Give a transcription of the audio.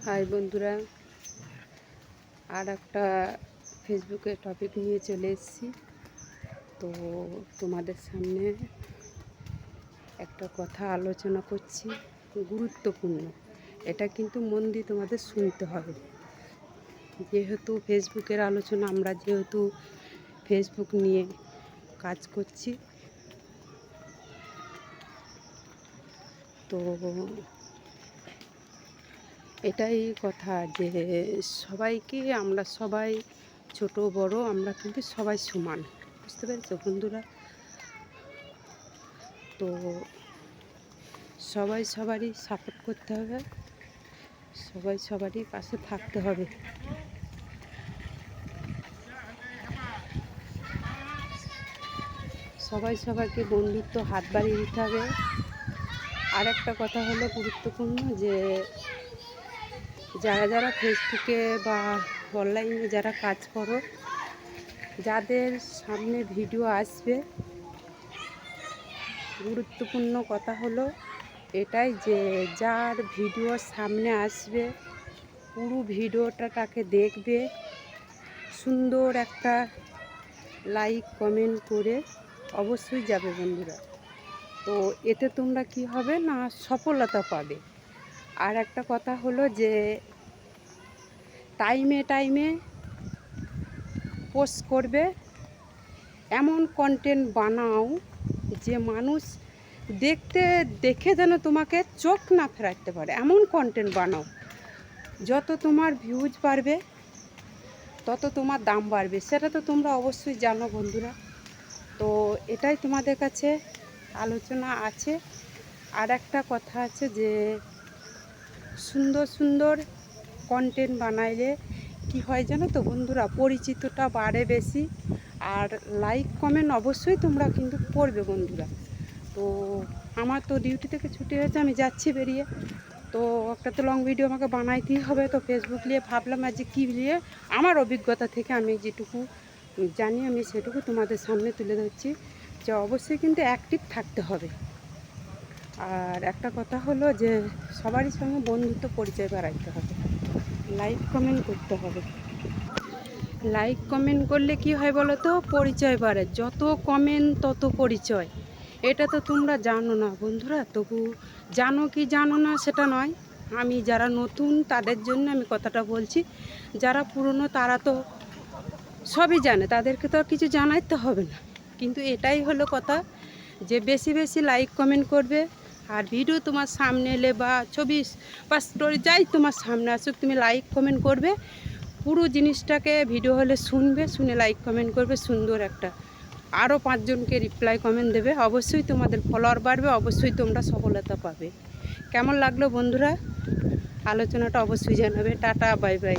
High বন্ধুরা, আর একটা ফেসবুকে টপিক নিয়ে চলে এসেছি। তো তোমাদের সামনে একটা কথা আলোচনা করছি, গুরুত্বপূর্ণ। এটা কিন্তু মন দিয়ে তোমাদের শুনতে হবে। যেহেতু ফেসবুকের আলোচনা, আমরা যেহেতু ফেসবুক নিয়ে কাজ করছি, তো এটাই কথা যে সবাইকে, আমরা সবাই ছোট বড়, আমরা কিন্তু সবাই সমান, বুঝতে পেরেছো বন্ধুরা? তো সবাই সবারই সাপোর্ট করতে হবে, সবাই সবারই পাশে থাকতে হবে। সবাই সবাইকে বন্ধুত্ব হাত বাড়িয়ে দিতে হবে। আর একটা কথা হলো গুরুত্বপূর্ণ, যে যারা যারা ফেসবুকে বা অনলাইনে যারা কাজ করো, যাদের সামনে ভিডিও আসবে, গুরুত্বপূর্ণ কথা হলো এটাই যে যার ভিডিও সামনে আসবে পুরো ভিডিওটাকে দেখবে, সুন্দর একটা লাইক কমেন্ট করে অবশ্যই যাবে বন্ধুরা। তো এতে তোমরা কি হবে না, সফলতা পাবে। আর একটা কথা হলো যে টাইমে টাইমে পোস্ট করবে, এমন কন্টেন্ট বানাও যে মানুষ দেখে যেন তোমাকে চোখ না ফেরাতে পারে, এমন কন্টেন্ট বানাও। যত তোমার ভিউজ বাড়বে তত তোমার দাম বাড়বে, সেটা তো তোমরা অবশ্যই জানো বন্ধুরা। তো এটাই তোমাদের কাছে আলোচনা আছে। আর একটা কথা আছে যে সুন্দর সুন্দর কন্টেন্ট বানাইলে কি হয় জানো তো বন্ধুরা, পরিচিতটা বাড়ে বেশি, আর লাইক কমেন্ট অবশ্যই তোমরা কিন্তু করবে বন্ধুরা। তো আমার তো ডিউটি থেকে ছুটি হয়েছে, আমি যাচ্ছি বেরিয়ে। তো একটা তো লং ভিডিও আমাকে বানাইতেই হবে। তো ফেসবুক নিয়ে ভাবলাম আজ কী নিয়ে আমার অভিজ্ঞতা থেকে আমি যেটুকু জানি আমি সেটুকু তোমাদের সামনে তুলে ধরছি, যে অবশ্যই কিন্তু অ্যাক্টিভ থাকতে হবে। আর একটা কথা হলো যে সবারই সঙ্গে বন্ধুত্ব পরিচয় বাড়াইতে হবে, লাইক কমেন্ট করতে হবে। লাইক কমেন্ট করলে কি হয় বলো তো, পরিচয় বাড়ে। যত কমেন্ট তত পরিচয়, এটা তো তোমরা জানো না বন্ধুরা। তবু জানো কি জানো না সেটা নয়, আমি যারা নতুন তাদের জন্য আমি কথাটা বলছি। যারা পুরনো তারা তো সবই জানে, তাদেরকে তো আর কিছু জানাইতে হবে না। কিন্তু এটাই হলো কথা, যে বেশি বেশি লাইক কমেন্ট করবে। আর ভিডিও তোমার সামনে এলে বা ছবি বা স্টোরি যাই তোমার সামনে আসুক, তুমি লাইক কমেন্ট করবে। পুরো জিনিসটাকে ভিডিও হলে শুনবে, শুনে লাইক কমেন্ট করবে, সুন্দর একটা আরও 5 জনকে রিপ্লাই কমেন্ট দেবে। অবশ্যই তোমাদের ফলোয়ার বাড়বে, অবশ্যই তোমরা সফলতা পাবে। কেমন লাগলো বন্ধুরা আলোচনাটা অবশ্যই জানাবে। Tata, bye bye.